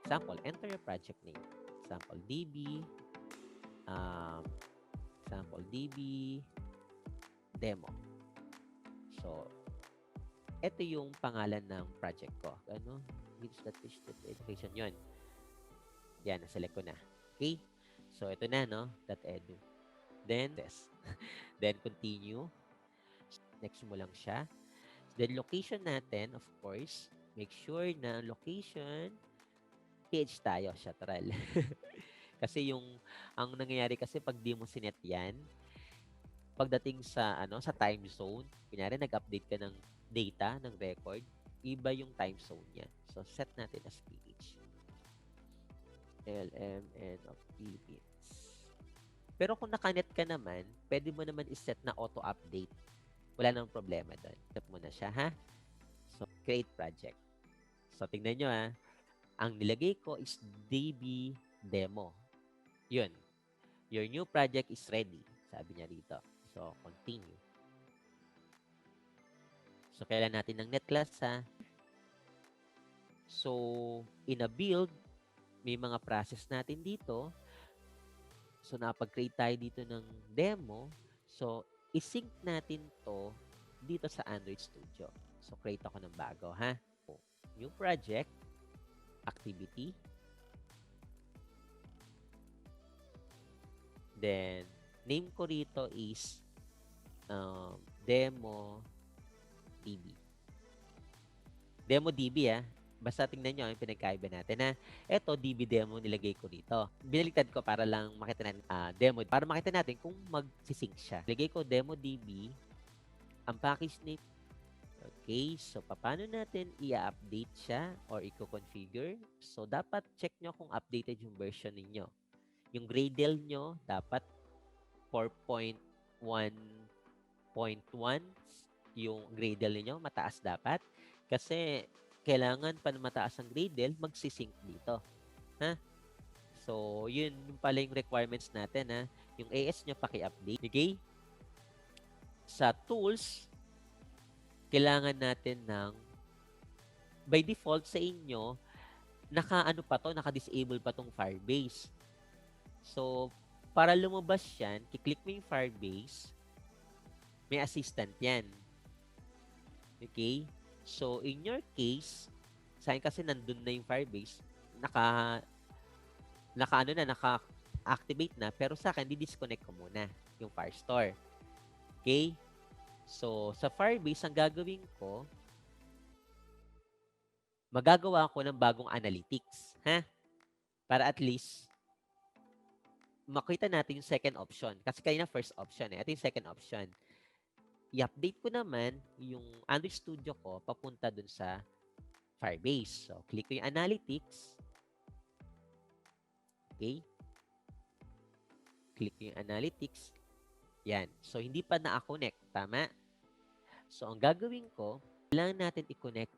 Example, enter your project name. Example, DB, um, example, DB demo. So, ito yung pangalan ng project ko. Ano? Education yun. Yan, naselect ko na. Okay? So, ito na, no? .edu. Then, this. Then, continue. Next mo lang siya. Then, location natin, of course, make sure na location, PH tayo, Shatral. Kasi ang nangyayari kasi pag di mo sinet yan, pagdating sa, sa time zone, kunyari nag-update ka ng data, ng record, iba yung time zone niya. So, set natin as PH. LMN of Philippines. Pero kung nakanet ka naman, pwede mo naman iset na auto-update. Wala namang problema doon. Set mo na siya, ha? So, create project. So, tingnan nyo, ha? Ang nilagay ko is DB demo. Yun. Your new project is ready. Sabi niya dito. So, continue. So, kailan natin ng net class, ha? So, in a build, may mga process natin dito. So, napag-create tayo dito ng demo. So, isync natin to dito sa Android Studio. So, create ako ng bago, ha? New project, activity. Then, name ko rito is demo DB. Demo DB, ha? Basta tingnan nyo yung pinagkaiba natin na eto DB demo nilagay ko dito. Binaliktad ko para lang makita natin demo para makita natin kung mag-sync siya. Nilagay ko demo DB ang package name. Okay, so paano natin i-update siya or i-configure? So dapat check nyo kung updated yung version ninyo. Yung Gradle nyo dapat 4.1.1 yung Gradle niyo mataas dapat kasi kailangan pa mataas ang Gradle, magsisync dito. Ha? So, yun yung pala yung requirements natin, ha? Yung AS nyo paki-update. Okay? Sa tools, kailangan natin ng by default sa inyo, naka-disable pa tong Firebase. So, para lumabas yan, kiklik mo yung Firebase, may assistant yan. Okay? So, in your case, sa akin kasi nandun na yung Firebase, naka-activate na, pero sa akin, di-disconnect ko muna yung Firestore. Okay? So, sa Firebase, ang gagawin ko, magagawa ko ng bagong analytics. Ha? Para at least, makita natin yung second option. Kasi kanina first option eh. Ito yung second option. I-update ko naman yung Android Studio ko papunta dun sa Firebase. So, click ko yung analytics. Okay? Click yung analytics. Yan. So, hindi pa na-connect. Tama? So, ang gagawin ko, kailangan natin i-connect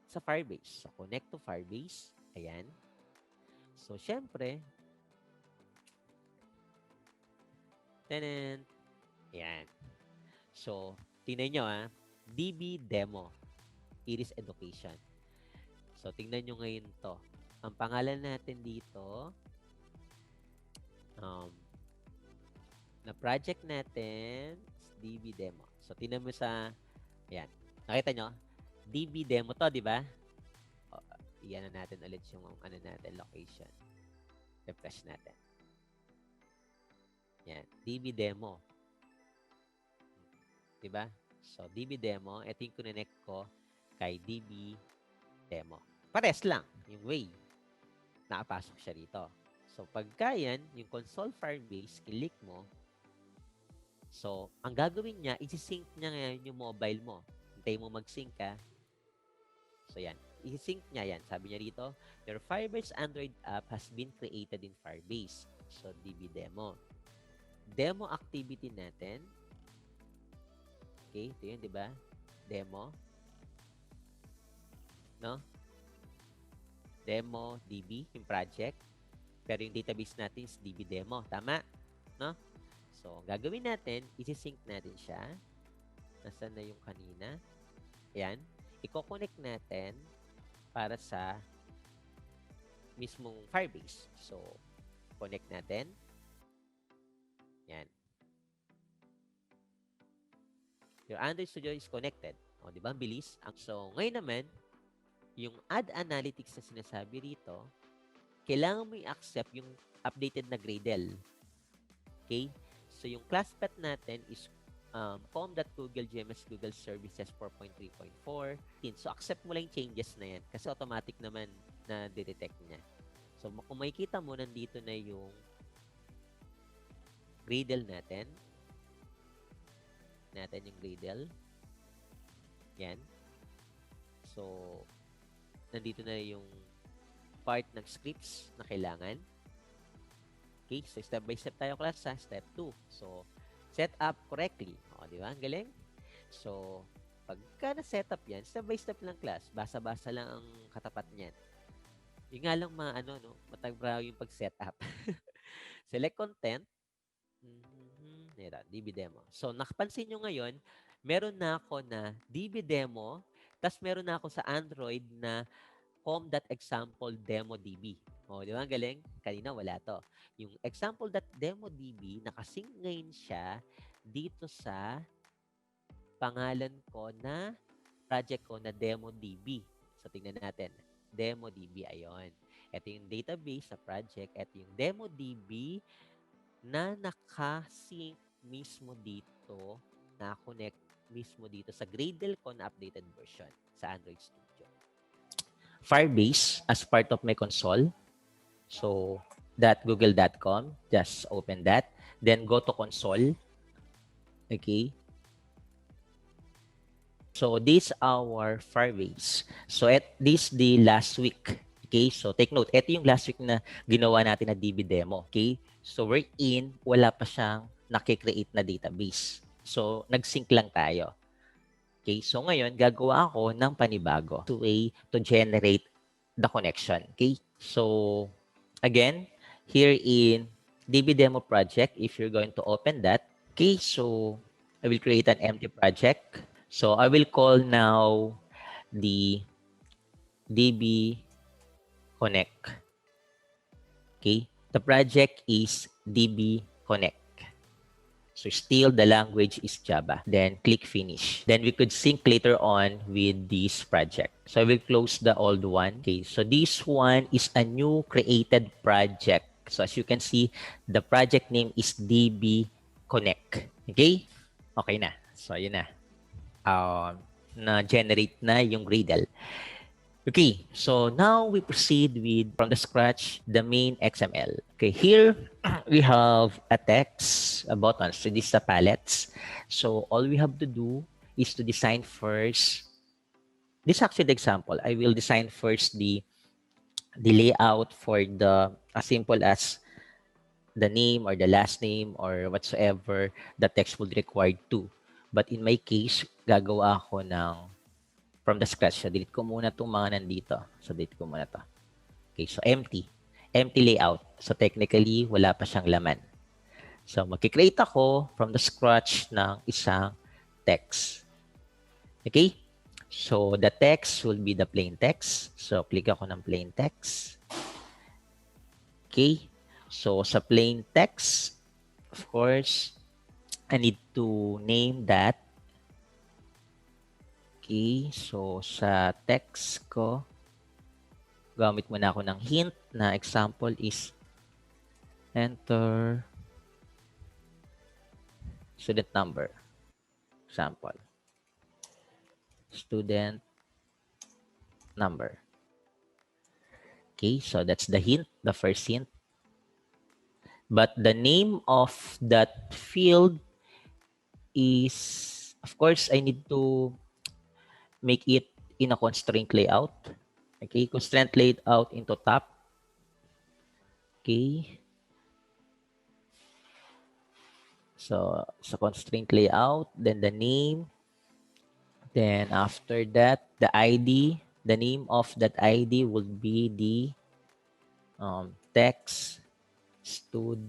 sa Firebase. So, connect to Firebase. Ayan. So, syempre, tanan. Ayan. So, tingnan nyo DB demo. Iris Education. So, tingnan nyo ngayon to. Ang pangalan natin dito, na project natin is DB demo. So, tingnan mo sa, ayan. Nakita nyo? DB demo to, di ba? Iyan na natin ulit yung natin, location. Refresh natin. Yan. DB demo. Di ba? So, DB demo, ito yung connect ko kay DB demo. Pares lang yung way. Nakapasok siya dito. So, pagka yan, yung console Firebase, click mo. So, ang gagawin niya, isi-sync niya ngayon yung mobile mo. Hintay mo mag-sync ka. So, yan. I-sync niya yan. Sabi niya dito, your Firebase Android app has been created in Firebase. So, DB demo. Demo activity natin. Okay, ito yun, di ba? Demo. No? Demo, DB, yung project. Pero yung database natin is DB demo. Tama? No? So, gagawin natin, isi-sync natin siya. Nasaan na yung kanina? Ayan. I-connect natin para sa mismong Firebase. So, connect natin. Yan. Your Android Studio is connected. O, di ba? Ang bilis. So, ngayon naman, yung add analytics na sinasabi rito, kailangan mo i-accept yung updated na Gradle. Okay? So, yung class path natin is com.google GMS Google Services 4.3.4. So, accept mo lang yung changes na yan kasi automatic naman na detect niya. So, kung makikita mo, nandito na yung Gradle natin. Yung Gradle. Yan. So, nandito na yung part ng scripts na kailangan. Okay, so step by step tayo class sa step 2. So, set up correctly. O, di ba? Ang galing. So, pagka na-set up yan, step by step lang class. Basa-basa lang ang katapat niyan. Yung nga lang matagraw yung pag-set up. Select content. DB demo. So, nakapansin nyo ngayon, meron na ako na DB demo, tas meron na ako sa Android na com.example.demodb. O, di ba? Ang galing? Kanina wala to. Yung example.demodb, nakasync ngayon siya dito sa pangalan ko na project ko na DemoDB. So, tingnan natin. DemoDB, ayon. Ito yung database sa project. Ito yung DemoDB na nakasync mismo dito, na-connect mismo dito sa Gradle ko na updated version sa Android Studio. Firebase as part of my console. So, .google.com, just open that. Then go to console. Okay. So, this our Firebase. So, this the last week. Okay, so take note. Ito yung last week na ginawa natin na DB demo. Okay, so we're in, wala pa siyang nakikreate na database. So, nag-sync lang tayo. Okay, so ngayon, gagawa ako ng panibago way to generate the connection. Okay, so again, here in DB demo project, if you're going to open that, okay, so I will create an empty project. So I will call now the DB Connect. Okay, the project is DB Connect. So still the language is Java. Then click finish. Then we could sync later on with this project. So I will close the old one. Okay, so this one is a new created project. So as you can see, the project name is DB Connect. Okay? Okay na. So yun na. Na-generate na yung Gradle. Okay, so now we proceed with, from the scratch, the main XML. Okay, here we have a text, a button. So this is the palettes. So all we have to do is to design first. This is actually the example. I will design first the layout for the as simple as the name or the last name or whatsoever the text would require to. But in my case, gagawa ako ng from the scratch. So, delete ko muna itong mga nandito. So, delete ko muna to. Okay, so empty. Empty layout. So, technically, wala pa siyang laman. So, mag-create ako from the scratch ng isang text. Okay? So, the text will be the plain text. So, click ako ng plain text. Okay? So, sa plain text, of course, I need to name that. Okay, so sa text ko, gamit muna ako ng hint na example is enter student number. Example. Student number. Okay, so that's the hint, the first hint. But the name of that field is, of course, I need to make it in a constraint layout. Okay, constraint layout into top. Okay. So, constraint layout, then the name. Then after that, the ID. The name of that ID would be the text stud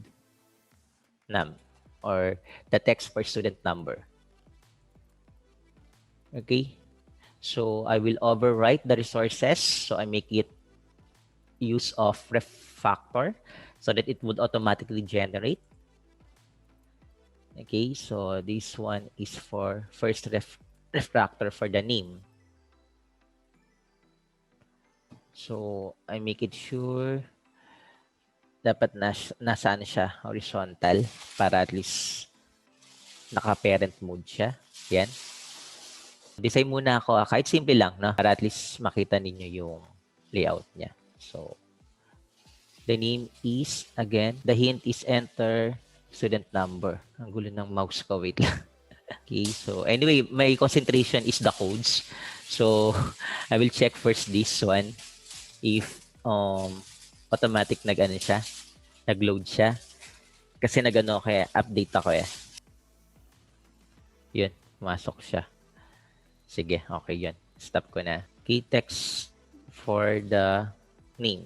num or the text for student number. Okay. So I will overwrite the resources. So I make it use of refactor so that it would automatically generate. Okay, so this one is for first refactor for the name. So I make it sure dapat nasaan siya horizontal para at least naka-parent mode siya. Yan. Design muna ako, kahit simple lang, no? Para at least makita ninyo yung layout niya. So, the name is, again, the hint is enter student number. Ang gulo ng mouse ko, wait lang. Okay, so anyway, my concentration is the codes. So, I will check first this one if automatic nag-ano siya, nag-load siya. Kasi nag-ano kaya update ako eh. Yun, pumasok siya. Sige, okay yun. Stop ko na. Okay, text for the name.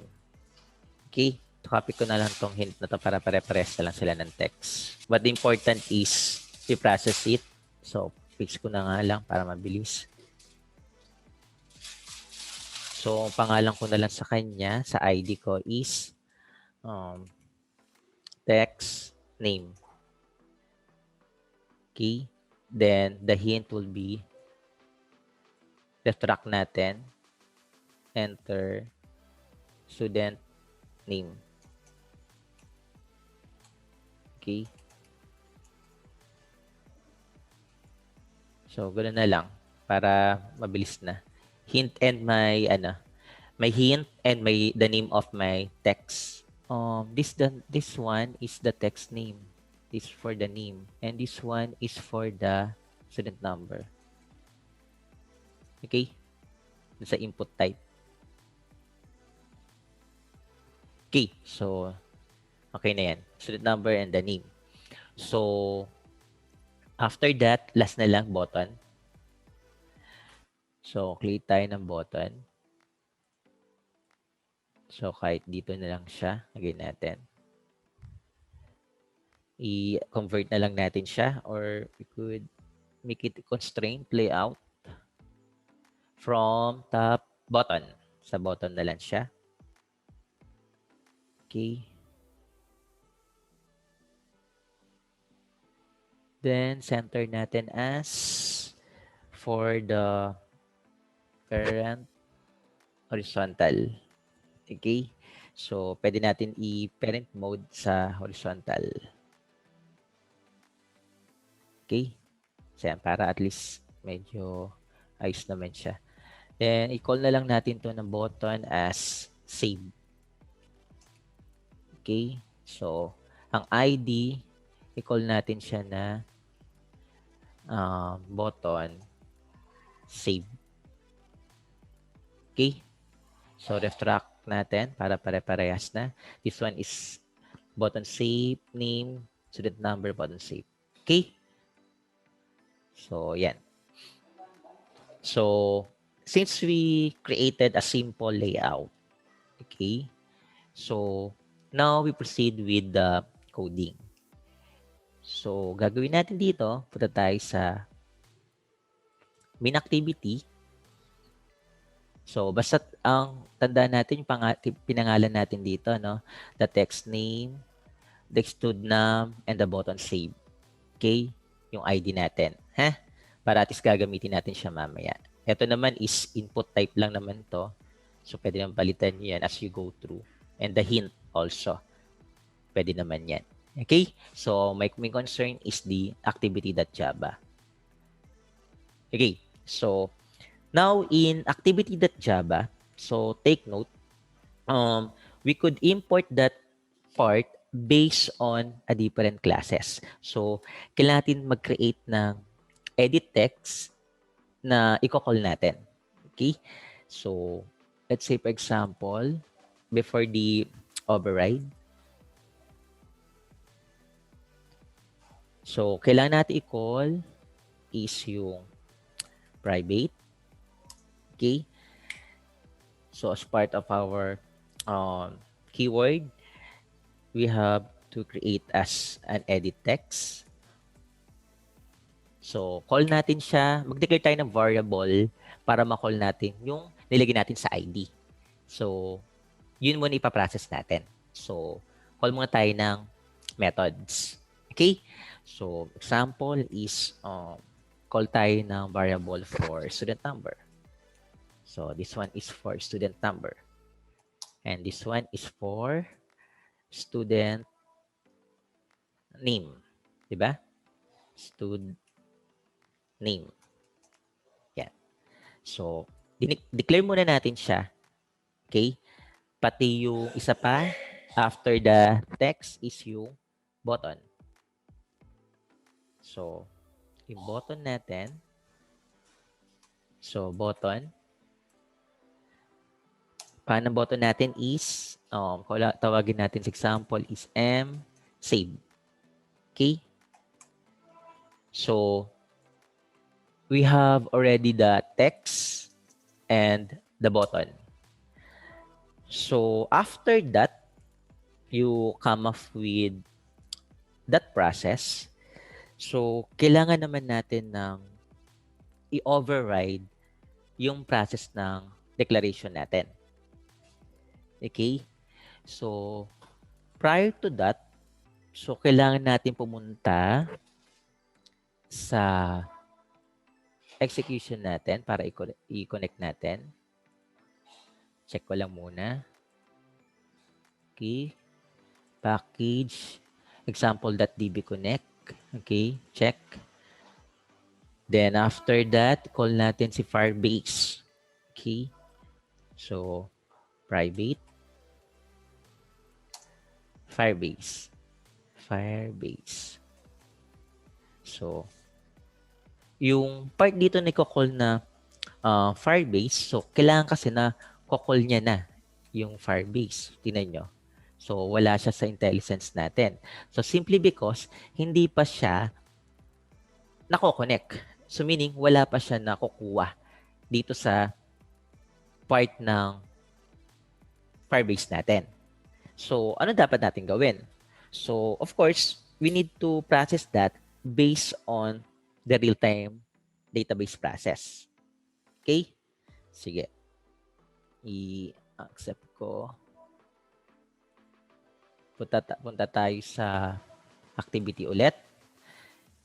Okay, copy ko na lang tong hint na to para pare-pares na lang sila ng text. But the important is i-process it. So, fix ko na nga lang para mabilis. So, pangalan ko na lang sa kanya, sa ID ko is text name. Okay, then the hint will be retract natin, enter student name. Okay. So, ganoon na lang para mabilis na. Hint and my hint and the name of my text. This one is the text name. This for the name, and this one is for the student number. Okay? Sa input type. Okay, so okay na yan. Student number and the name. So after that, last na lang button. So click tayo ng button. So kahit dito na lang siya, lagay natin. I-convert na lang natin siya, or we could make it constraint layout from top button. Sa button na lang siya. Okay. Then center natin as for the parent horizontal. Okay. So pwede natin i-parent mode sa horizontal. Okay. So yan, para at least medyo ayos naman siya. Then i-call na lang natin to ng button as save. Okay. So ang ID, i-call natin siya na button save. Okay. So retract natin para pare-parehas na. This one is button save, name, student number, button save. Okay. So yan. So since we created a simple layout, okay, so now we proceed with the coding. So gagawin natin dito, punta tayo sa main activity. So basta ang tandaan natin yung pinangalan natin dito, no? The text name, the studnum, and the button save. Okay? Yung ID natin. Ha? Para at least gagamitin natin siya mamaya. Ito naman is input type lang naman to. So, pwede naman palitan nyo yan as you go through. And the hint also. Pwede naman yan. Okay? So, my main concern is the activity.java. Okay. So, now in activity.java, so take note, we could import that part based on a different classes. So, kailangan natin mag-create ng edit text na i-call natin. Okay? So, let's say for example, before the override, so kailangan natin i-call is yung private. Okay? So, as part of our keyword, we have to create as an edit text. So, call natin siya. Mag-declare tayo ng variable para ma-call natin yung nilagay natin sa ID. So, yun muna ipaprocess natin. So, call muna tayo ng methods. Okay? So, example is, call tayo ng variable for student number. So, this one is for student number. And this one is for student name. Diba? Stud name. Yan. So, declare muna natin siya. Okay? Pati yung isa pa, after the text is yung button. So, yung button natin. So, button. Paano button natin is, tawagin natin sa example is save. Okay? So, we have already the text and the button. So, after that, you come up with that process. So, kailangan naman natin ng i-override yung process ng declaration natin. Okay? So, prior to that, so kailangan natin pumunta sa execution natin para i-connect natin. Check ko lang muna. Okay. Package. Example.db connect. Okay. Check. Then after that, call natin si Firebase. Okay. So, private. Firebase. Firebase. So, yung part dito na i-call na Firebase, so kailangan kasi na call niya na yung Firebase. Tingnan nyo. So, wala siya sa IntelliSense natin. So, simply because hindi pa siya nako-connect. So, meaning wala pa siya nakukuha dito sa part ng Firebase natin. So, ano dapat natin gawin? So, of course, we need to process that based on the real-time database process. Okay? Sige. I-accept ko. Punta tayo sa activity ulit.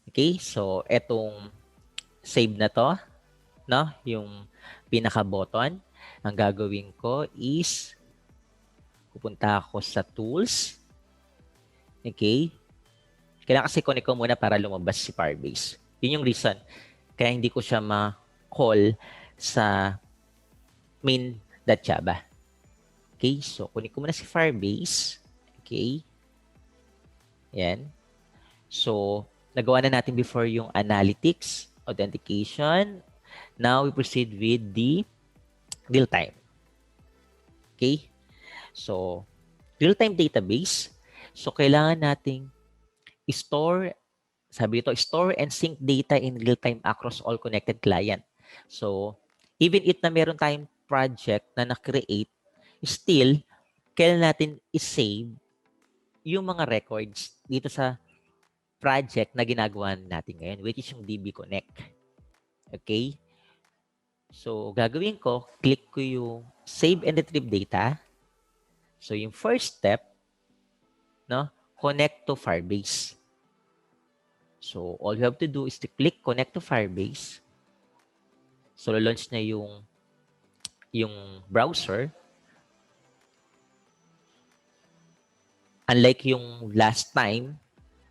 Okay? So, etong save na to, no? Yung pinaka-button, ang gagawin ko is pupunta ako sa tools. Okay? Kailangan kasi connect ko muna para lumabas si Firebase. Yun yung reason. Kaya hindi ko siya ma-call sa main.java. Okay? So, connect ko muna si Firebase. Okay? Yan. So, nagawa na natin before yung analytics, authentication. Now, we proceed with the real-time. Okay? So, real-time database. So, kailangan nating store, sabi ito, store and sync data in real-time across all connected client. So, even if na meron tayong project na na-create, still, kailangan natin i-save yung mga records dito sa project na ginagawa natin ngayon, which is yung DB Connect. Okay? So, gagawin ko, click ko yung Save and Retrieve Data. So, yung first step, no, connect to Firebase. So, all you have to do is to click Connect to Firebase. So, launch na yung browser. Unlike yung last time,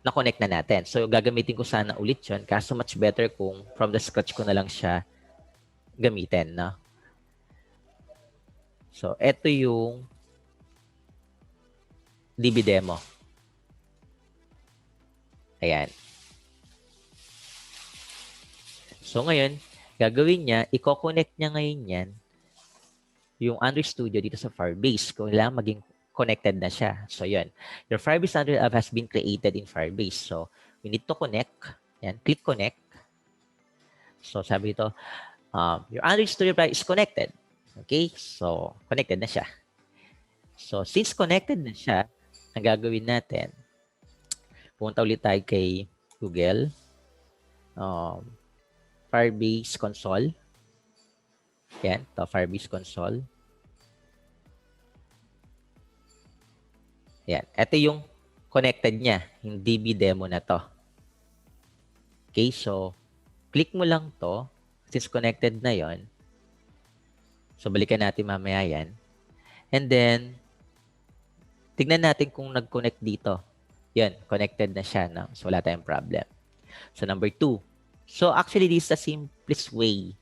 na-connect na natin. So, gagamitin ko sana ulit yun. Kaso much better kung from the scratch ko na lang siya gamitin. No? So, eto yung DB demo. Ayan. So, ngayon, gagawin niya, i-connect niya ngayon yan yung Android Studio dito sa Firebase. Kung kailangan maging connected na siya. So, yun. Your Firebase Android app has been created in Firebase. So, we need to connect. Yan. Click connect. So, sabi ito, your Android Studio is connected. Okay? So, connected na siya. So, since connected na siya, ang gagawin natin, pumunta ulit tayo kay Google. Firebase console. Yan. Ito, Firebase console. Yan. Ito yung connected niya, yung DB demo na to. Okay, so click mo lang to. Since connected na yon. So, balikan natin mamaya yan. And then, tignan natin kung nag-connect dito. Yan, connected na siya. No? So, wala tayong problem. So, number 2. So, actually, this is the simplest way,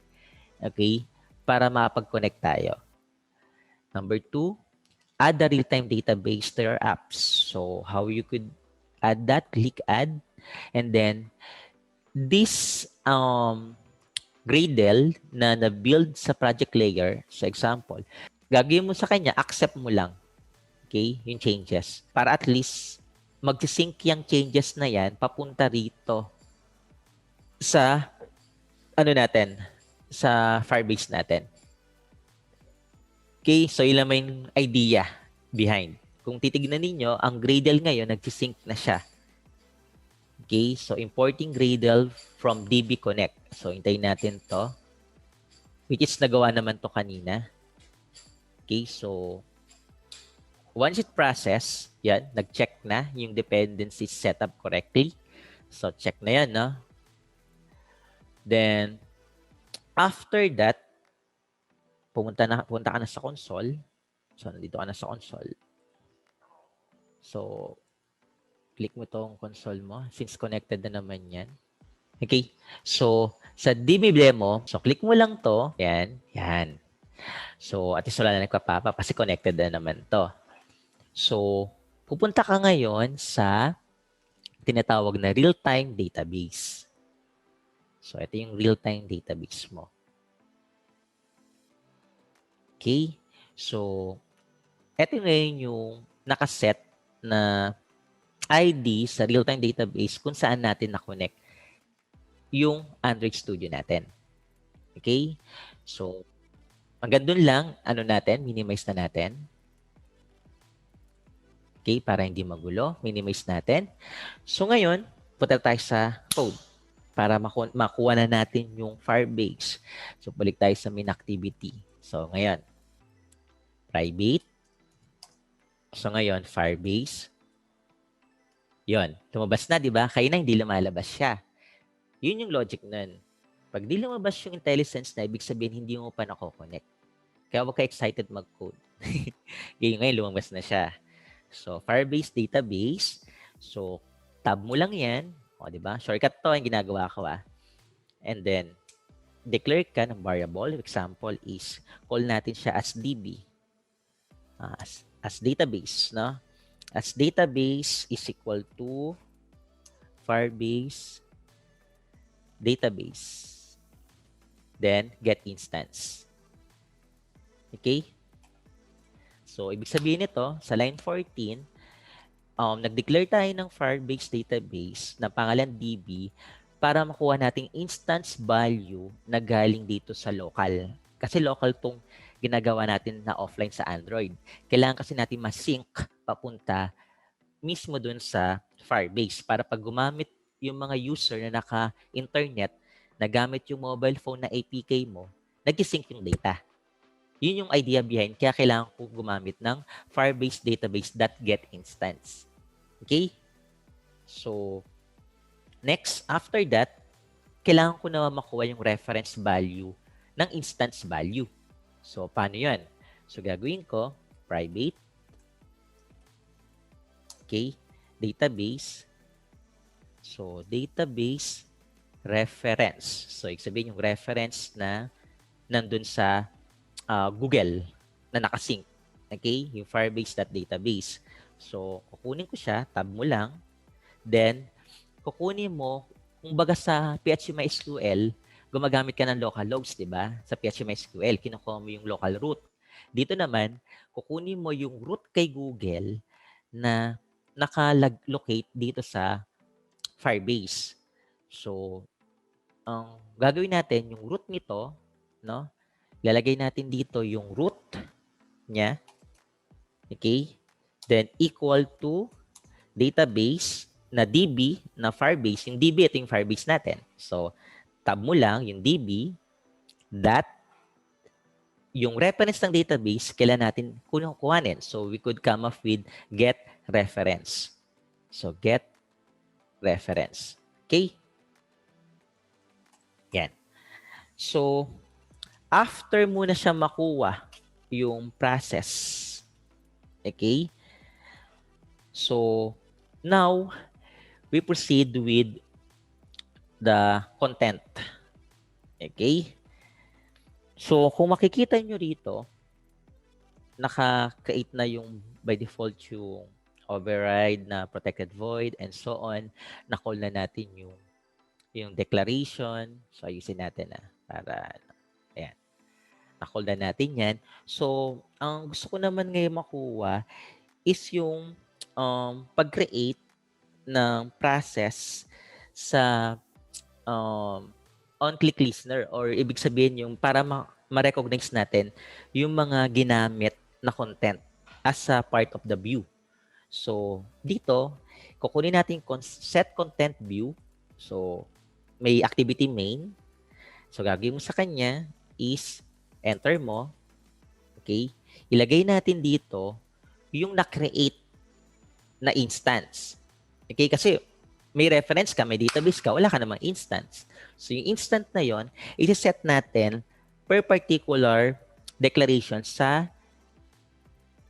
okay, para makapag-connect tayo. Number 2, add the real-time database to your apps. So, how you could add that, click add. And then, this Gradle na na-build sa project layer, so example, gagawin mo sa kanya, accept mo lang, okay, yung changes. Para at least, mag-sync yung changes na yan, papunta rito sa, ano natin, sa Firebase natin. Okay, so yun lang may idea behind. Kung titignan ninyo, ang Gradle ngayon, nag-sync na siya. Okay, so importing Gradle from DB Connect. So, hintayin natin to. Which is nagawa naman to kanina. Okay, so once it process, yan, nag-check na yung dependency set up correctly. So, check na yan, no? Then, after that, punta ka na sa console. So, nandito ka na sa console. So, click mo tong console mo since connected na naman yan. Okay? So, sa DB demo, so click mo lang to. Yan. Yan. So, at least wala na nagpapapa kasi connected na naman to. So, pupunta ka ngayon sa tinatawag na real-time database. So, ito yung real-time database mo. Okay? So, ito ngayon yung nakaset na ID sa real-time database kung saan natin na-connect yung Android Studio natin. Okay? So, hanggang dun lang, ano natin, minimize na natin. Okay? Para hindi magulo, minimize natin. So, ngayon, punta tayo sa code para makuha na natin yung Firebase. So, balik tayo sa main activity. So, ngayon, private. So, ngayon, Firebase. Yon, lumabas na, di ba? Kaya na hindi lumalabas siya. Yun yung logic nun. Pag di lumabas yung IntelliSense na, ibig sabihin hindi mo pa nako-connect. Kaya huwag ka excited mag-code. Ngayon lumabas na siya. So, Firebase database. So, tab mo lang yan. O, di ba? Shortcut to, yung ginagawa ko And then, declare ka ng variable. Example is, call natin siya as DB. As database, no? As database is equal to Firebase database. Then, get instance. Okay? So, ibig sabihin nito, sa line 14, nag-declare tayo ng Firebase database na pangalan DB para makuha nating instance value na galing dito sa local. Kasi local tong ginagawa natin na offline sa Android. Kailangan kasi natin ma-sync papunta mismo dun sa Firebase para pag gumamit yung mga user na naka-internet na gamit yung mobile phone na APK mo, nag-sync yung data. Yun yung idea behind kaya kailangan ko gumamit ng Firebase database.getInstance. Okay? So, next, after that, kailangan ko na makuha yung reference value ng instance value. So, paano yan? So, gagawin ko, private, okay, database. So, database reference. So, ibig sabihin yung reference na nandun sa Google na nakasync. Okay? Yung Firebase.database. So, kukunin ko siya, tab mo lang. Then, kukunin mo, kung baga sa PHP-MySQL, gumagamit ka ng local logs, di ba? Sa PHP-MySQL, kinukuha mo yung local root. Dito naman, kukunin mo yung root kay Google na naka-locate dito sa Firebase. So, ang gagawin natin, yung root nito, no? Lalagay natin dito yung root niya. Okay? Then, equal to database na DB na Firebase. Yung DB, ito yung Firebase natin. So, tab mo lang yung DB that yung reference ng database, kailan natin kuhanin. So, we could come up with get reference. So, get reference. Okay? Yan. So, after mo na siya makuha yung process, okay? So, now, we proceed with the content. Okay? So, kung makikita nyo rito, naka-create na yung by default yung override na protected void and so on. Na-call na natin yung declaration. So, ayusin natin na para, ayan. Na-call na natin yan. So, ang gusto ko naman ngayon makuha is yung pag-create ng process sa on-click listener, or ibig sabihin yung para ma-recognize natin yung mga ginamit na content as a part of the view. So, dito, kukunin natin set content view. So, may activity main. So, gagawin mo sa kanya is enter mo. Okay? Ilagay natin dito yung na-create na instance. Okay? Kasi may reference ka, may database ka, wala ka namang instance. So, yung instant na yon, isi-set natin per particular declaration sa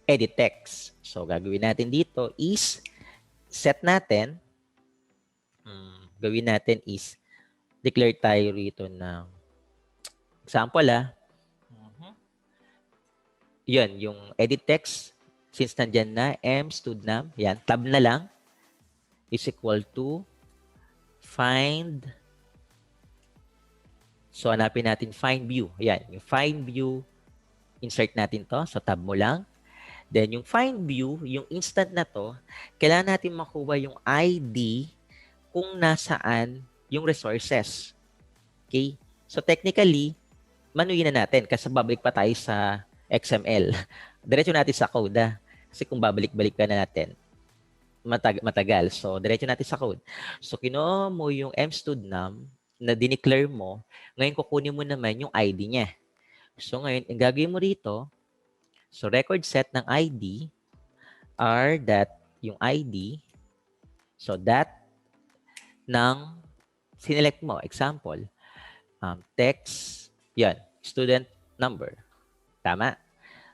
edit text. So, gagawin natin dito is set natin, gawin natin is declare tayo rito ng example Yun, yung edit text, since nandyan na, studnum, yan, tab na lang, is equal to find. So, hanapin natin find view. Ayan, yung find view, insert natin to. So, tab mo lang. Then, yung find view, yung instant na to, kailangan natin makuha yung ID kung nasaan yung resources. Okay? So, technically, manuyin na natin kasi babalik pa tayo sa XML. Diretso natin sa code. Kasi kung babalik-balik ka na natin, matagal. So, diretso natin sa code. So, kinuha mo yung studnum na dineclare mo. Ngayon, kukunin mo naman yung ID niya. So, ngayon, ang gagawin mo rito, so, record set ng ID are that yung ID. So, that ng sinelect mo. Example, text, yan, student number. Tama?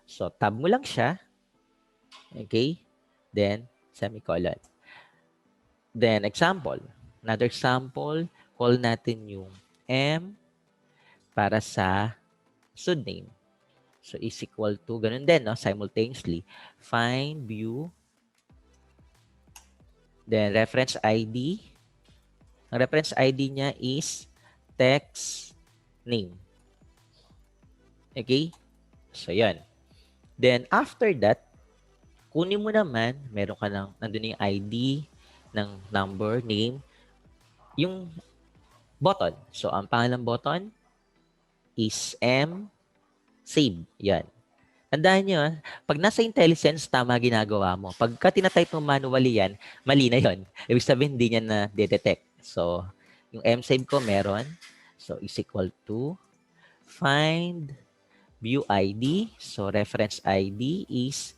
So, tab mo lang siya. Okay? Then, semicolon. Then, example. Another example, call natin yung M para sa stud name. So, is equal to, ganun din, no? Simultaneously. Find view. Then, reference ID. Ang reference ID niya is text name. Okay? So, yan. Then, after that, kunin mo naman, meron ka ng, nandun yung ID ng number, name, yung button. So, ang pangalang button is save. Yan. Tandaan nyo, pag nasa IntelliSense, tama ginagawa mo. Pagka tinatype mo manually yan, mali na yon. Ibig sabihin, hindi niya na-detect. So, yung save ko meron. So, is equal to find view ID. So, reference ID is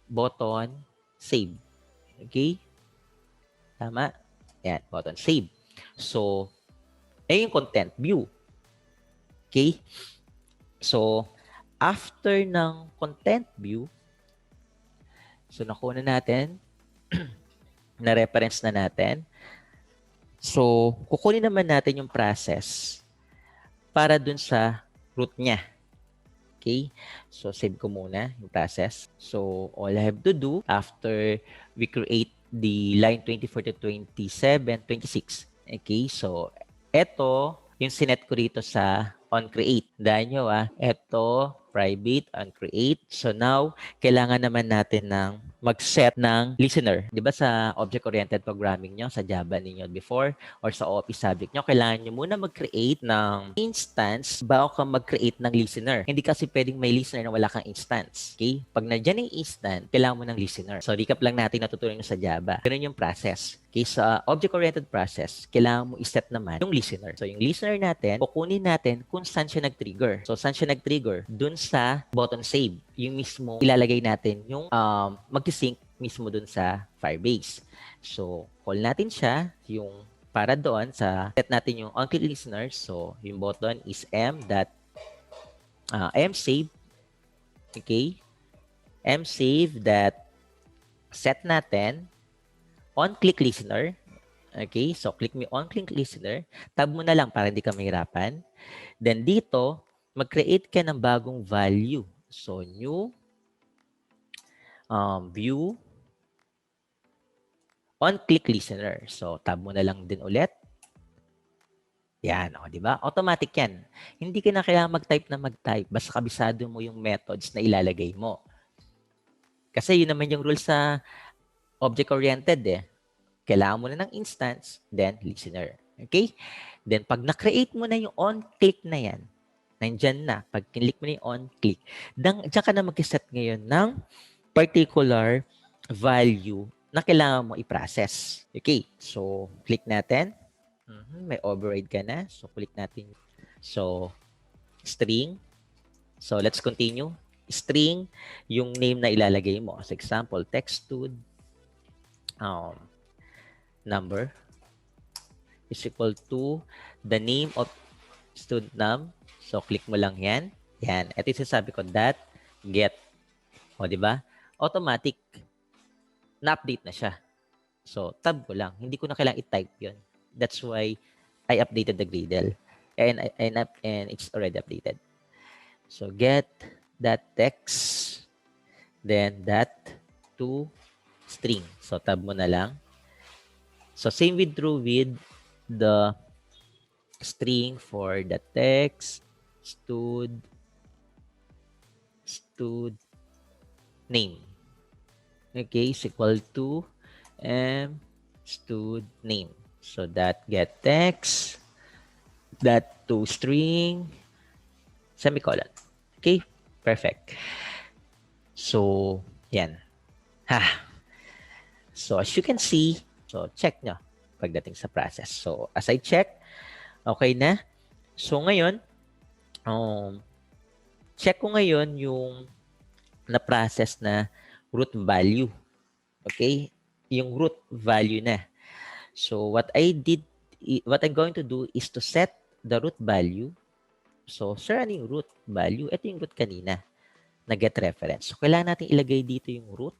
button save. Okay? Tama? Yan, button save. So, yung content view. Okay? So, after ng content view, so, nakuha na natin, na-reference na natin. So, kukunin naman natin yung process para dun sa root niya. Okay? So, save ko muna yung process. So, all I have to do after we create the line 24 to 27, 26. Okay? So, eto yung sinet ko rito sa onCreate. Dahil nyo eto, private, onCreate. So, now, kailangan naman natin ng mag-set ng listener. Di ba sa object-oriented programming nyo, sa Java ninyo before, or sa Office subject nyo, kailangan nyo muna mag-create ng instance bago ka mag-create ng listener. Hindi kasi pwedeng may listener na wala kang instance. Okay? Pag nandiyan yung instant, kailangan mo ng listener. So, recap lang natin natutunan nyo sa Java. Ganun yung process. Okay? Sa object-oriented process, kailangan mo iset naman yung listener. So, yung listener natin, kukunin natin kung saan siya nag-trigger. So, saan siya nag-trigger? Dun sa button save. yung mismo ilalagay natin yung mag-sync mismo dun sa Firebase. So, call natin siya, yung para doon sa set natin yung on-click listener. So, yung button is msave. Okay? msave that set natin on-click listener. Okay? So, click mo on-click listener. Tab mo na lang para hindi ka mahirapan. Then, dito, mag-create ka ng bagong value. So, new view on-click listener. So, tab mo na lang din ulit. Yan, o, di ba? Automatic yan. Hindi ka na kailangan mag-type. Basta kabisado mo yung methods na ilalagay mo. Kasi yun naman yung rule sa object-oriented eh. Kailangan mo na ng instance, then listener. Okay? Then, pag na-create mo na yung on-click na yan, nandyan na. Pag kinlik mo na yung on-click, diyan ka na mag-set ngayon ng particular value na kailangan mo i-process. Okay? So, click natin. May override ka na. So, click natin. So, string. So, let's continue. String, yung name na ilalagay mo. As example, textstud number is equal to the name of student num. So, click mo lang yan. Yan. Ito yung sasabi ko, that get. O, di ba? Automatic. Na-update na siya. So, tab ko lang. Hindi ko na kailangang i-type yun. That's why I updated the Gradle. And it's already updated. So, get that text. Then, that to string. So, tab mo na lang. So, same with true with the string for the text stud name. Okay, is equal to stud name. So, that get text, that to string, semicolon. Okay, perfect. So, yan. So, as you can see, so, check nyo pagdating sa process. So, as I check, okay na. So, ngayon, check ko ngayon yung na-process na root value. Okay? Yung root value na. So, what I'm going to do is to set the root value. So, sir, ano yung root value? Ito yung root kanina na get reference. So, kailangan natin ilagay dito yung root.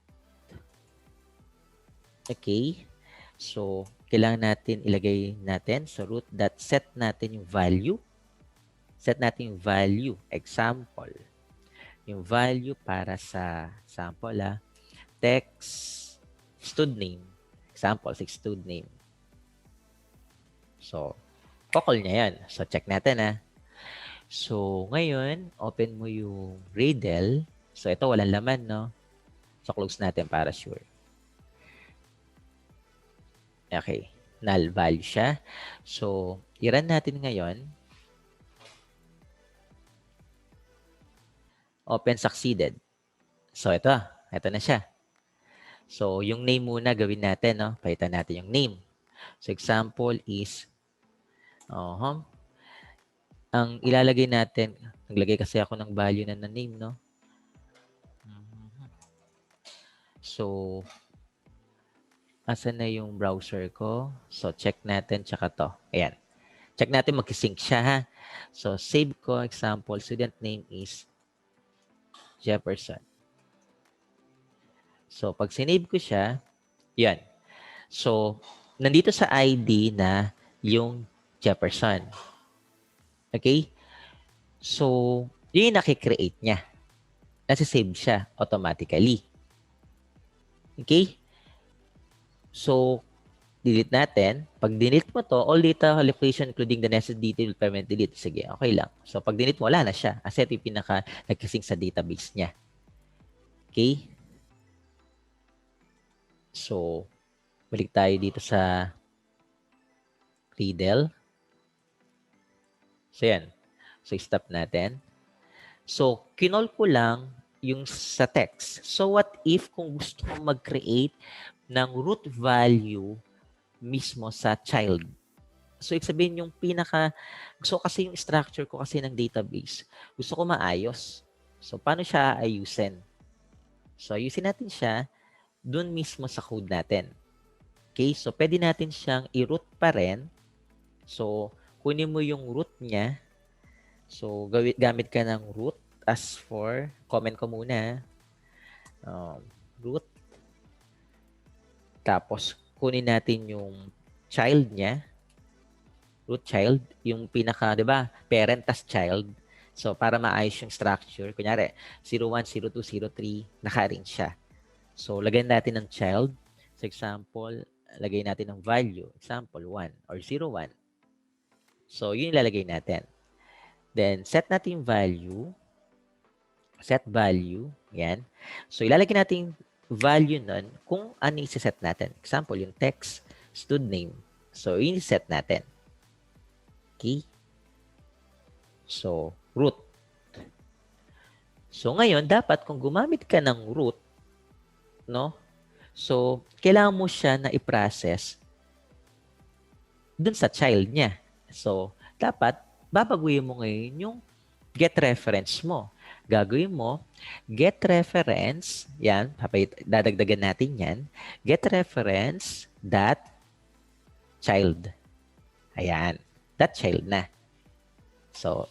Okay? So, kailangan natin ilagay natin sa root that set natin yung value. Set natin yung value. Example. Yung value para sa sample, text stud name. Example, stud name. So, call niya yan. So, check natin, So, ngayon, open mo yung Gradle. So, ito walang laman, no? So, close natin para sure. Okay. Null value siya. So, i-run natin ngayon. Open succeeded. So, ito na siya. So, yung name muna gawin natin, no? Palitan natin yung name. So, example is, ang ilalagay natin, naglagay kasi ako ng value na name, no? So, asan na yung browser ko? So, check natin, tsaka to. Ayan. Check natin, mag-sync siya, ha? So, save ko, example, student name is Jefferson. So, pag sinave ko siya, yan. So, nandito sa ID na yung Jefferson. Okay? So, yun yung nakikreate niya. Nasi-save siya automatically. Okay? So, delete natin. Pag delete mo to, all data allocation including the necessary detail will permanent delete. Sige, okay lang. So, pag delete mo, wala na siya. Kasi ito yung pinaka-nag-sync sa database niya. Okay? So, balik tayo dito sa Gradle. So, yan. So, stop natin. So, kinol ko lang yung sa text. So, what if kung gusto ko mag-create ng root value mismo sa child? So, ibig sabihin yung gusto ko kasi yung structure ko kasi ng database. Gusto ko maayos. So, paano siya ayusin? So, ayusin natin siya dun mismo sa code natin. Okay? So, pwede natin siyang i-root pa rin. So, kunin mo yung root niya. So, gamit ka ng root as for, comment ko muna, root. Tapos, kunin natin yung child niya. Root child, yung pinaka, di ba, parent tas child. So, para maayos yung structure, kunyari, 01, 02, 03, naka-arrange siya. So, lagyan natin ng child. So, example, lagay natin ng value. Example, 1 or 01. So, yun ilalagay natin. Then, set natin yung value. Set value. Yan. So, ilalagay natin value nun kung ano yung set natin. Example, yung text, stud name. So, yun set natin. Okay? So, root. So, ngayon, dapat kung gumamit ka ng root, no? So, kailangan mo siya na i-process dun sa child niya. So, dapat, babaguhin mo ngayon yung get reference mo. Gagawin mo, get reference, yan, dadagdagan natin yan, get reference that child. Ayan, that child na. So,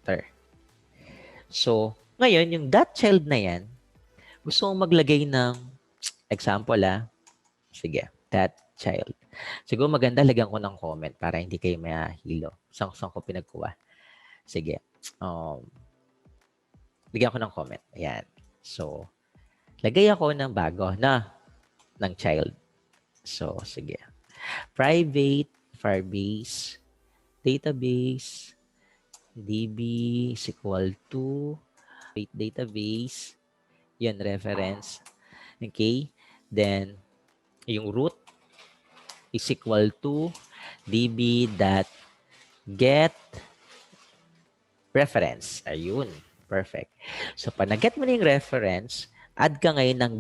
there. So, ngayon, yung that child na yan, gusto mong maglagay ng example, sige, that child. Siguro maganda lagyan ko ng comment para hindi kayo mahilo. Saan ko pinagkuha. Sige. Lagyan ko ng comment. Ayan. So, lagay ako ng bago na ng child. So, sige. Private, Firebase, database, DB is equal to database. Yan, reference. Okay. Then, yung root is equal to db.get reference. Ayun. Perfect. So, pag nag-get mo na yung reference, add ka ngayon ng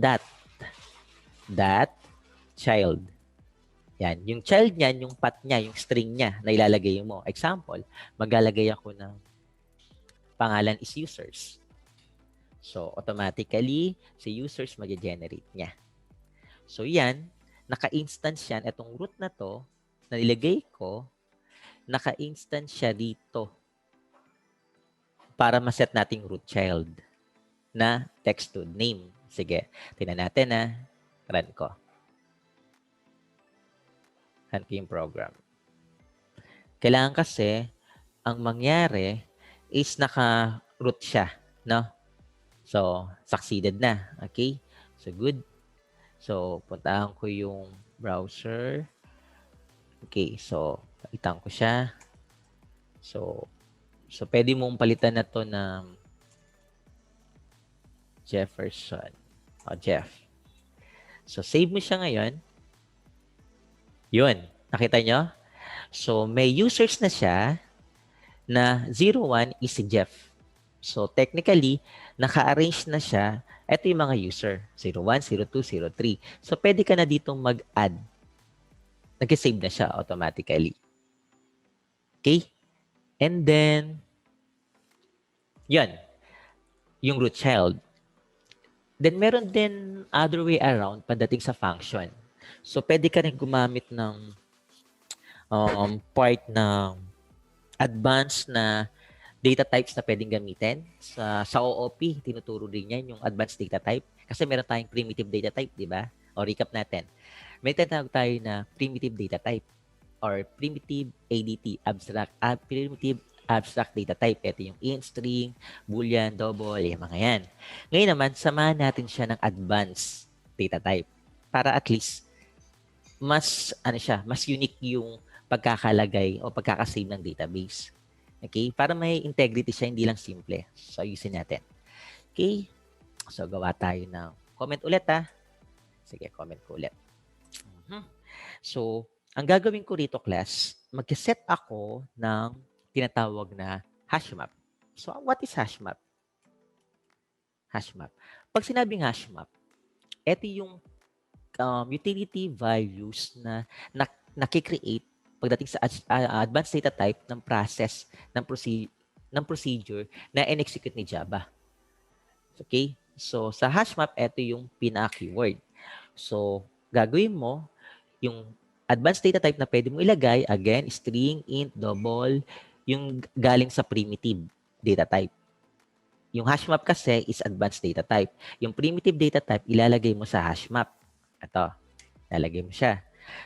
that child. Yan. Yung child niyan, yung path niya, yung string niya na ilalagay mo. Example, maglalagay ako ng pangalan is users. So, automatically, si users mag-generate niya. So, yan. Naka-instance yan. Itong root na to, na nilagay ko, naka-instance siya dito para ma-set nating root child na text to name. Sige, tingnan natin run ko. Run ko yung program. Kailangan kasi, ang mangyari is naka-root siya, no? So, succeeded na. Okay? So, good. So, puntahan ko yung browser. Okay, so, palitan ko siya. So, pwede mong palitan na to ng Jefferson. O, Jeff. So, save mo siya ngayon. Yun. Nakita nyo? So, may users na siya na 01 is si Jeff. So, technically, naka-arrange na siya. Ito yung mga user. 01, 02, 03. So, pwede ka na ditong mag-add. Nag-save na siya automatically. Okay? And then, yan. Yung root child. Then, meron din other way around pagdating sa function. So, pwede ka rin gumamit ng part ng advanced na data types na pwedeng gamitin. Sa OOP, tinuturo din yan yung advanced data type. Kasi meron tayong primitive data type, di ba? O recap natin. May tinatawag tayo na primitive data type or primitive ADT, primitive abstract data type. Ito yung int, string, boolean, double, yung mga yan. Ngayon naman, samahan natin siya ng advanced data type para at least mas unique yung pagkakalagay o pagkakasave ng database. Okay? Para may integrity siya, hindi lang simple. So, ayusin natin. Okay? So, gawa tayo ng comment ulit, Sige, comment ko ulit. So, ang gagawin ko rito, class, mag-set ako ng tinatawag na hashmap. So, what is hashmap? Hashmap. Pag sinabing hashmap, ito yung utility values na nakikreate pagdating sa advanced data type ng process, ng procedure na in-execute ni Java. Okay? So, sa hash map, ito yung pinaka-keyword. So, gagawin mo, yung advanced data type na pwede mo ilagay, again, string, int, double, yung galing sa primitive data type. Yung hash map kasi is advanced data type. Yung primitive data type, ilalagay mo sa hash map. Ito, ilalagay mo siya.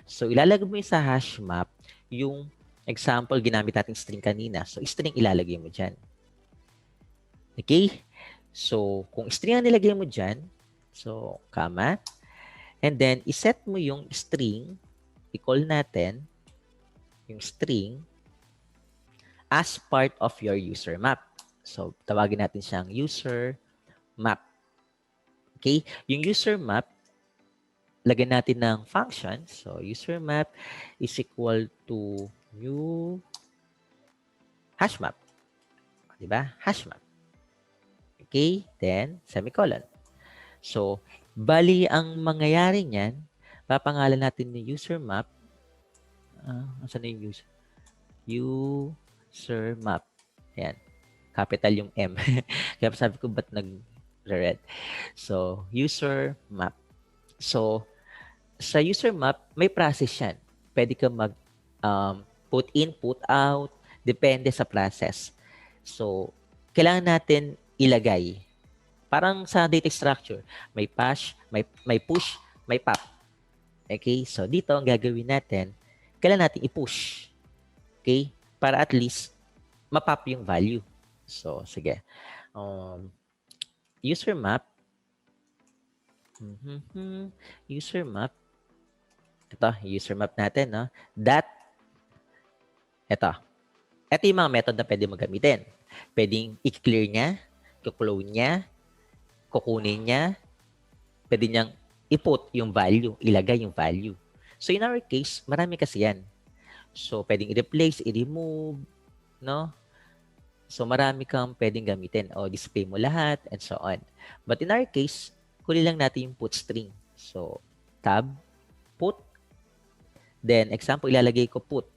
So, ilalagay mo yung sa hash map, yung example, ginamit natin string kanina. So, string ilalagay mo dyan. Okay? So, kung string ang nilagay mo dyan, so, comma, and then, iset mo yung string, i-call natin yung string as part of your user map. So, tawagin natin siyang user map. Okay? Yung user map, lagyan natin ng function. So, user map is equal to new hash map. Diba? Hash map. Okay? Then, semicolon. So, bali ang mangyayari niyan, papangalan natin yung user map. Asan na yung user? User map. Ayan. Capital yung M. Kaya sabi ko, ba't nag-red? So, user map. So, sa user map, may process yan. Pwede ka mag put in, put out, depende sa process. So, kailangan natin ilagay. Parang sa data structure, may push, may pop. Okay? So, dito, ang gagawin natin, kailangan natin i-push. Okay? Para at least, mapop yung value. So, sige. User map. User map. Ito, user map natin, no? Ito. Ito yung mga method na pwede mo gamitin. Pwedeng i-clear niya, i-clone niya, kukunin niya, pwede niyang i-put yung value, ilagay yung value. So, in our case, marami kasi yan. So, pwedeng i-replace, i-remove, no? So, marami kang pwedeng gamitin. O, display mo lahat, and so on. But in our case, kunin lang natin yung put string. So, tab, put, then, example, ilalagay ko put.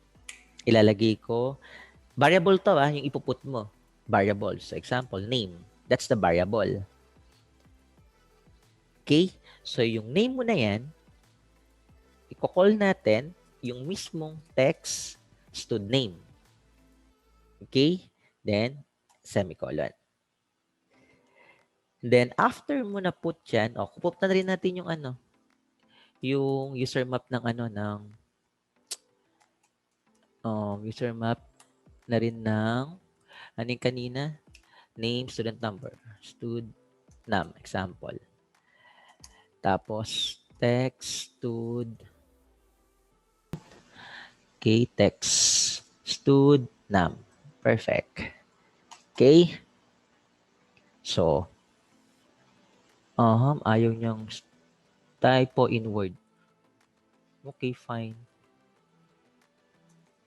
Ilalagay ko, variable to yung ipuput mo. Variable. So, example, name. That's the variable. Okay? So, yung name mo na yan, i-call natin yung mismong text stud name. Okay? Then, semicolon. Then, after mo na put yan, put na rin natin yung yung user map ng user map na rin ng kanina? Name, student number. Stud num, example. Tapos, text stud. Okay, text stud num. Perfect. Okay? So, ayaw niyang typo in Word. Okay, fine.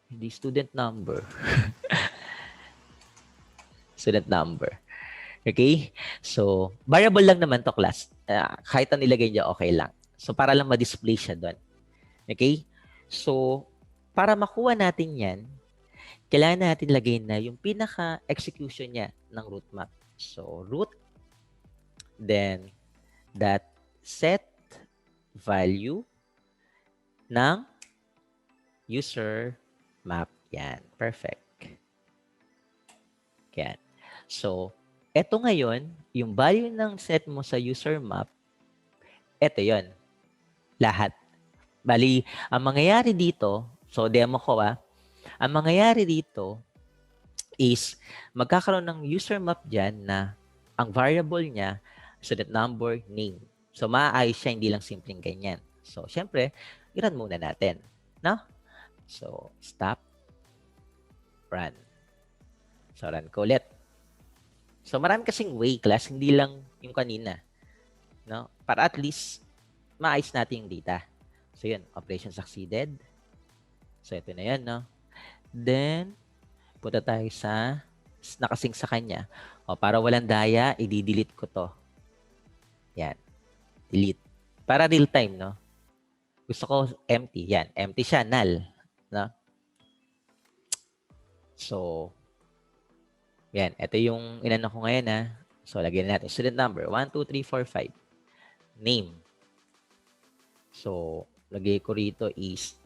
Hindi student number. Student number. Okay? So, variable lang naman to class. Kahit ang nilagay niya, okay lang. So, para lang ma-display siya doon. Okay? So, para makuha natin yan, kailangan natin lagay na yung pinaka-execution niya ng root map. So, root, then, that set value ng user map. Yan. Perfect. Yan. So, eto ngayon, yung value ng set mo sa user map, eto yon lahat. Bali, ang mangyayari dito, so demo ko ang mangyayari dito is magkakaroon ng user map dyan na ang variable niya, student number, name. So, maayos siya, hindi lang simpleng ganyan. So, syempre, i-run muna natin. No? So, stop, run. So, run ko ulit. So, marami kasing way, class, hindi lang yung kanina. No? Para at least, maayos natin yung data. So, yun, operation succeeded. So, ito na yan, no? Then, punta tayo sa nakasync sa kanya. Para walang daya, i-delete ko to. Yan. Delete. Para real time, no? Gusto ko empty. Yan. Empty siya. Null. No? So, yan. Ito yung inano ko ngayon, So, lagyan natin student number 1, 2, 3, 4, 5. Name. So, lagay ko rito is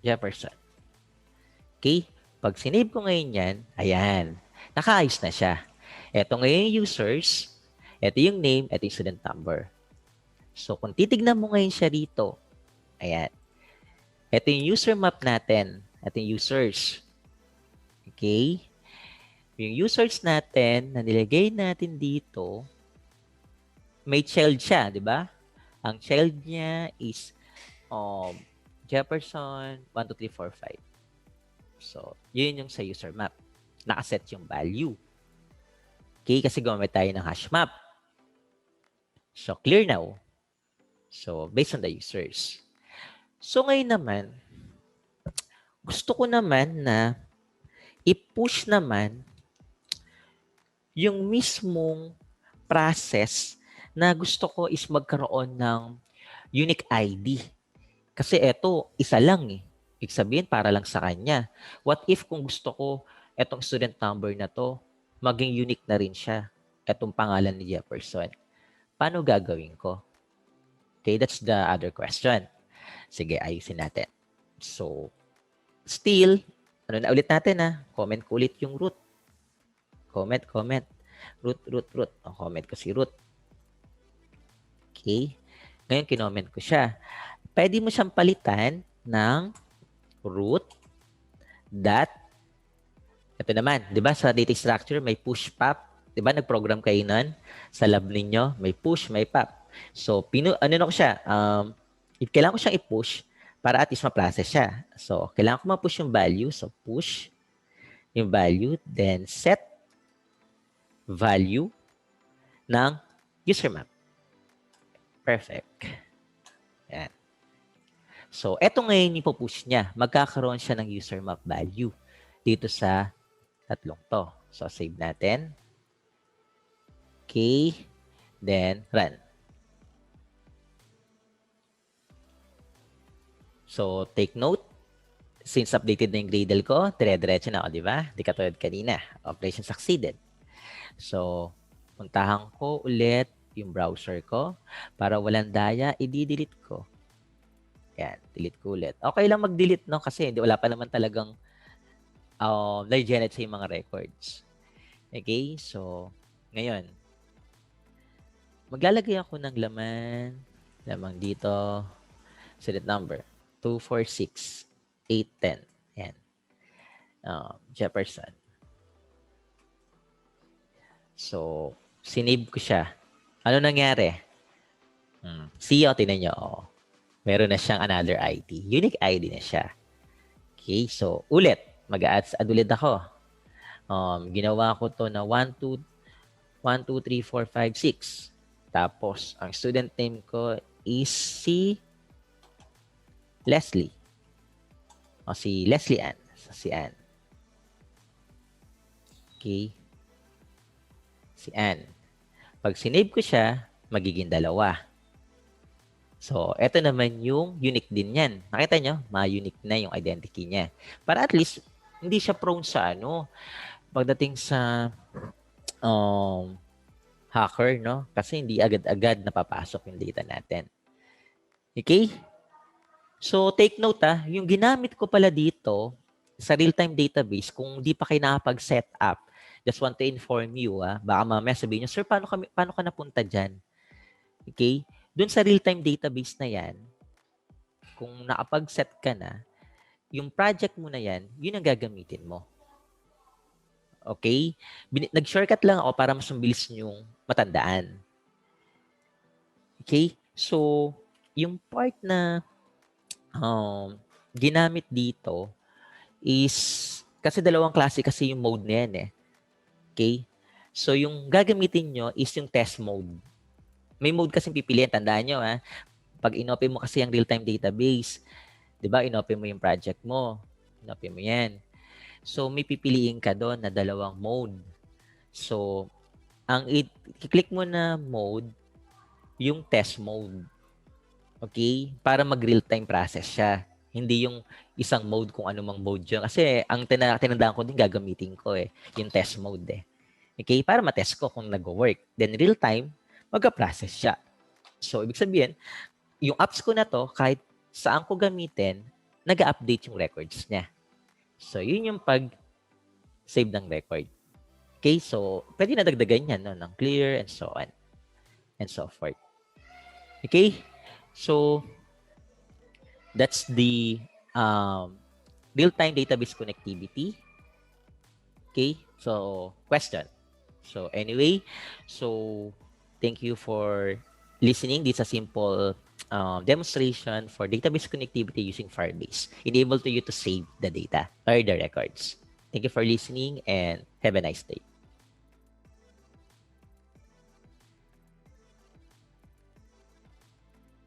Jefferson. Okay? Pag sinave ko ngayon yan, ayan, nakaayos na siya. Ito ngayon yung users, ito yung name, ito yung student number. So, kung titignan mo ngayon siya rito, ayan, ito yung user map natin, ito yung users. Okay? Yung users natin na nilagay natin dito, may child siya, di ba? Ang child niya is Jefferson 1, 2, 3, 4, 5. So, yun yung sa user map. Nakaset yung value. Okay? Kasi gumamit tayo ng hash map. So, clear now. So, based on the users. So, ngayon naman, gusto ko naman na i-push naman yung mismong process na gusto ko is magkaroon ng unique ID. Kasi eto, isa lang eh. Ibig sabihin, para lang sa kanya. What if kung gusto ko etong student number na to, maging unique na rin siya. Etong pangalan ni Jefferson. Paano gagawin ko? Okay, that's the other question. Sige, ayusin natin. So, still, ano na ulit natin comment ko ulit yung root. Comment. Root. Comment ko si root. Okay. Ngayon, kinoment ko siya. Pwede mo siyang palitan ng root dot. Ito naman, di ba sa data structure may push pop. Di ba nag-program kayo nun? Sa lab ninyo, may push, may pop. So, ano na ko siya? Kailangan ko siyang i-push para at least ma-process siya. So, kailangan ko ma-push yung value. So, push yung value, then set value ng user map. Perfect. Yan. So, eto ngayon yung pupush niya. Magkakaroon siya ng user map value dito sa tatlong to. So, save natin. Okay. Then, run. So, take note. Since updated na yung Gradle ko, dire-diretso na ako, di ba? Di katulad kanina. Operation succeeded. So, puntahan ko ulit yung browser ko. Para walang daya, i-delete ko. Yan, delete ko ulit. Okay lang mag-delete, no? Kasi wala pa naman talagang na-generate sa yung mga records. Okay? So, ngayon, maglalagay ako ng lamang dito, student number, 246-810. Yan. Jefferson. So, sinave ko siya. Ano nangyari? See, tinan nyo. Meron na siyang another ID. Unique ID na siya. Okay, so, ulit. Mag-add ulit ako. Ginawa ko to na 1, 2, 3, 4, 5, 6. Tapos, ang student name ko is si Leslie. O, si Leslie Ann. So, si Ann. Okay. Si Ann. Pag sinave ko siya, magiging 2. So, eto naman yung unique din yan. Nakita nyo? Ma-unique na yung identity niya. Para at least, hindi siya prone sa pagdating sa hacker, no? Kasi hindi agad-agad napapasok yung data natin. Okay? So, take note yung ginamit ko pala dito sa real-time database, kung di pa kayo nakapag-set up, just want to inform you, baka mamaya sabihin nyo, sir, paano ka napunta dyan? Okay? Doon sa real-time database na yan, kung nakapag-set ka na, yung project mo na yan, yun ang gagamitin mo. Okay? Nag-shortcut lang ako para mas mabilis nyong matandaan. Okay? So, yung part na ginamit dito is, kasi dalawang klase kasi yung mode na yan eh. Okay? So, yung gagamitin nyo is yung test mode. May mode kasing pipiliin. Tandaan nyo, pag inopen mo kasi ang real-time database, di ba, inopen mo yung project mo. Inopen mo yan. So, may pipiliin ka doon na 2 mode. So, ang i-click mo na mode, yung test mode. Okay? Para mag-real-time process siya. Hindi yung isang mode kung anumang mode yun. Kasi, ang tinandaan ko din gagamitin ko yung test mode . Okay? Para matest ko kung nag-work. Then real time, mag-process siya. So, ibig sabihin, yung apps ko na to, kahit saan ko gamitin, nag-update yung records niya. So, yun yung pag-save ng record. Okay? So, pwede na dagdagan yan, no? Ng clear and so on. And so forth. Okay? So, that's the real-time database connectivity. Okay? So, question. So, anyway, so thank you for listening. This is a simple demonstration for database connectivity using Firebase. Enable to you to save the data or the records. Thank you for listening and have a nice day.